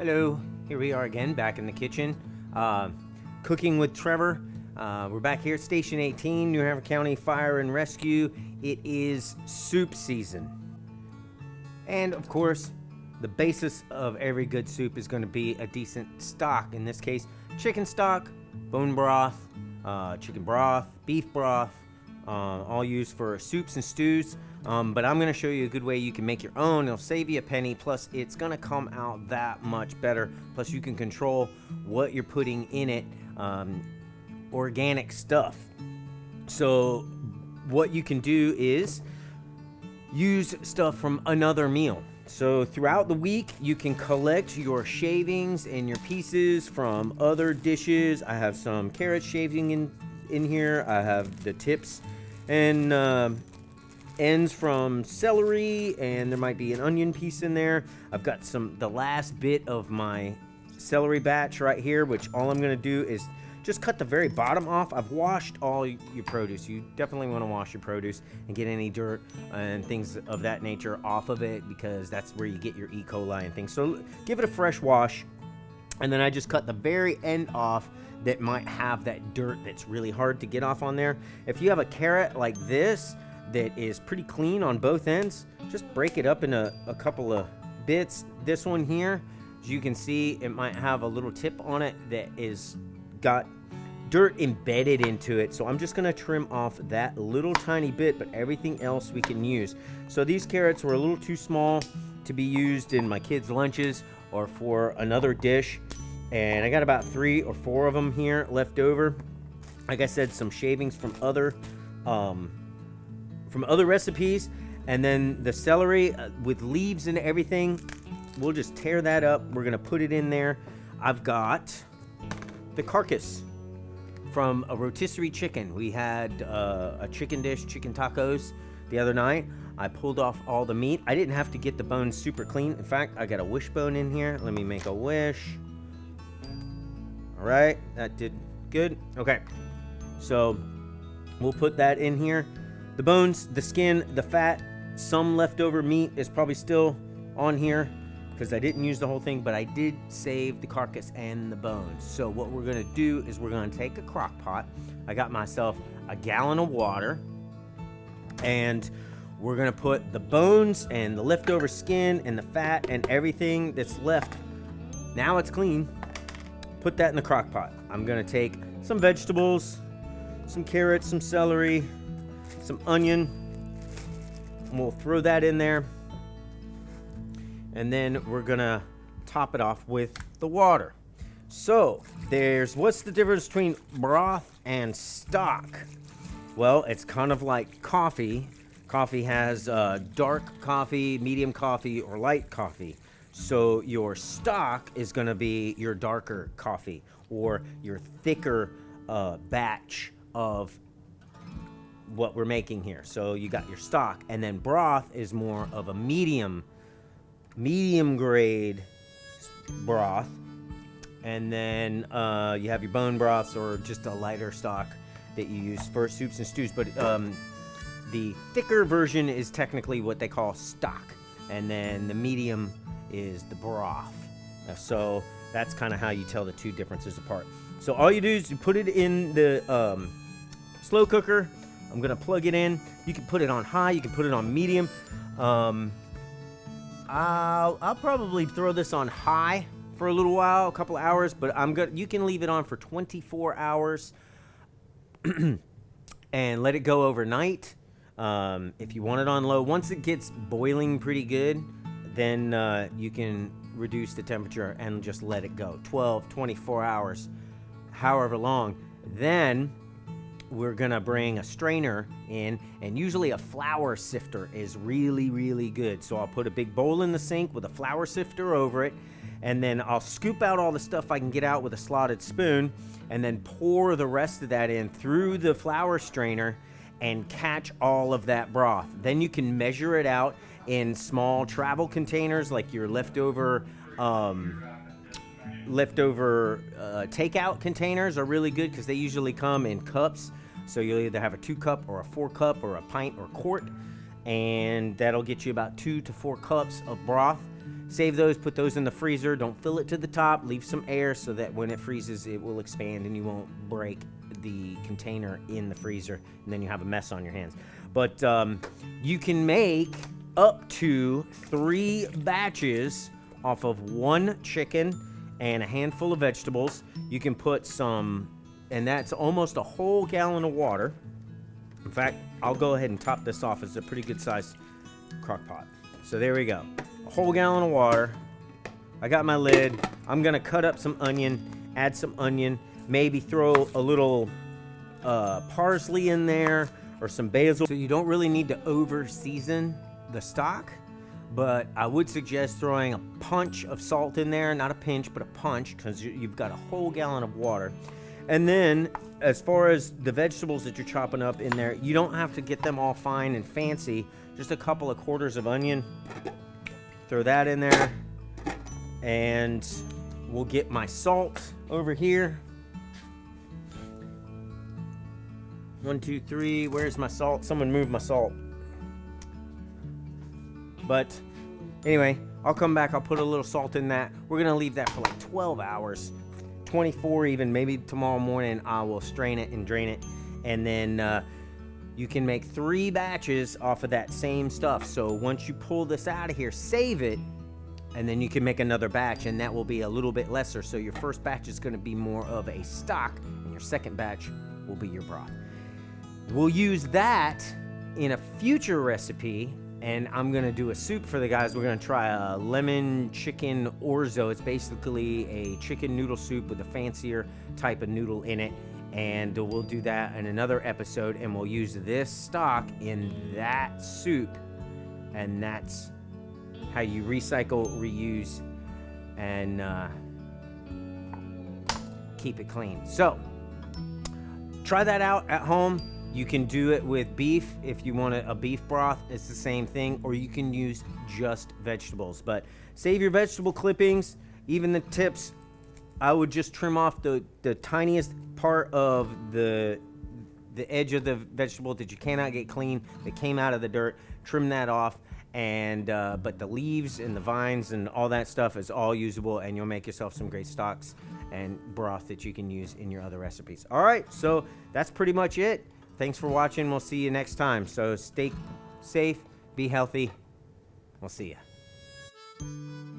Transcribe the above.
Hello, here we are again, back in the kitchen, cooking with Trevor. We're back here at Station 18, New Hampshire County Fire and Rescue. It is soup season. And of course, the basis of every good soup is going to be a decent stock. In this case, chicken stock, bone broth, chicken broth, beef broth, all used for soups and stews. But I'm going to show you a good way you can make your own. It'll save you a penny, plus it's going to come out that much better. Plus you can control what you're putting in it, organic stuff. So what you can do is use stuff from another meal. So throughout the week, you can collect your shavings and your pieces from other dishes. I have some carrot shaving in here. I have the tips and ends from celery, and there might be an onion piece in there. I've got the last bit of my celery batch right here, which all I'm going to do is just cut the very bottom off. I've washed all your produce. You definitely want to wash your produce and get any dirt and things of that nature off of it, because that's where you get your E. coli and things. So give it a fresh wash, and then I just cut the very end off that might have that dirt that's really hard to get off on there. If you have a carrot like this that is pretty clean on both ends, just break it up in a couple of bits. This one here, as you can see, it might have a little tip on it that is got dirt embedded into it, so I'm just going to trim off that little tiny bit, but everything else we can use. So these carrots were a little too small to be used in my kids' lunches or for another dish, and I got about 3 or 4 of them here left over. Like I said, some shavings from other recipes, and then the celery with leaves and everything, we'll just tear that up. We're gonna put it in there. I've got the carcass from a rotisserie chicken. We had a chicken dish, chicken tacos, the other night. I pulled off all the meat. I didn't have to get the bones super clean. In fact, I got a wishbone in here. Let me make a wish. All right, that did good. Okay, so we'll put that in here. The bones, the skin, the fat, some leftover meat is probably still on here because I didn't use the whole thing, but I did save the carcass and the bones. So what we're gonna do is we're gonna take a crock pot. I got myself a gallon of water, and we're gonna put the bones and the leftover skin and the fat and everything that's left. Now it's clean. Put that in the crock pot. I'm gonna take some vegetables, some carrots, some celery, some onion, and we'll throw that in there, and then we're gonna top it off with the water. So what's the difference between broth and stock? Well, it's kind of like coffee. Coffee has dark coffee, medium coffee, or light coffee. So your stock is gonna be your darker coffee or your thicker batch of what we're making here. So you got your stock, and then broth is more of a medium grade broth, and then you have your bone broths or just a lighter stock that you use for soups and stews. But the thicker version is technically what they call stock, and then the medium is the broth. So that's kind of how you tell the two differences apart. So all you do is you put it in the slow cooker. I'm gonna plug it in. You can put it on high, you can put it on medium. I'll probably throw this on high for a little while, a couple of hours, but you can leave it on for 24 hours and let it go overnight. If you want it on low, once it gets boiling pretty good, then you can reduce the temperature and just let it go. 12, 24 hours, however long. Then we're gonna bring a strainer in, and usually a flour sifter is really, really good. So I'll put a big bowl in the sink with a flour sifter over it, and then I'll scoop out all the stuff I can get out with a slotted spoon, and then pour the rest of that in through the flour strainer and catch all of that broth. Then you can measure it out in small travel containers, like your leftover takeout containers are really good because they usually come in cups. So you'll either have a 2-cup or a 4-cup or a pint or quart, and that'll get you about 2 to 4 cups of broth. Save those, put those in the freezer. Don't fill it to the top. Leave some air so that when it freezes, it will expand and you won't break the container in the freezer, and then you have a mess on your hands. But you can make up to 3 batches off of 1 chicken and a handful of vegetables. You can put some, and that's almost a whole gallon of water. In fact, I'll go ahead and top this off. It's a pretty good sized crock pot. So there we go. A whole gallon of water. I got my lid. I'm gonna cut up some onion, add some onion, maybe throw a little parsley in there or some basil. So you don't really need to over season the stock, but I would suggest throwing a punch of salt in there, not a pinch, but a punch, because you've got a whole gallon of water. And then as far as the vegetables that you're chopping up in there, you don't have to get them all fine and fancy. Just a couple of quarters of onion. Throw that in there. And we'll get my salt over here. 1, 2, 3. Where's my salt? Someone move my salt. But anyway, I'll come back. I'll put a little salt in that. We're going to leave that for like 12 hours. 24 even, maybe tomorrow morning I will strain it and drain it, and then you can make 3 batches off of that same stuff. So once you pull this out of here, save it, and then you can make another batch, and that will be a little bit lesser. So your first batch is going to be more of a stock, and your second batch will be your broth. We'll use that in a future recipe. And I'm going to do a soup for the guys. We're going to try a lemon chicken orzo. It's basically a chicken noodle soup with a fancier type of noodle in it. And we'll do that in another episode. And we'll use this stock in that soup. And that's how you recycle, reuse, and keep it clean. So try that out at home. You can do it with beef if you want a beef broth. It's the same thing. Or you can use just vegetables. But save your vegetable clippings, even the tips. I would just trim off the tiniest part of the edge of the vegetable that you cannot get clean, that came out of the dirt. Trim that off. And but the leaves and the vines and all that stuff is all usable, and you'll make yourself some great stocks and broth that you can use in your other recipes. All right, so that's pretty much it. Thanks for watching. We'll see you next time. So stay safe, be healthy. We'll see you.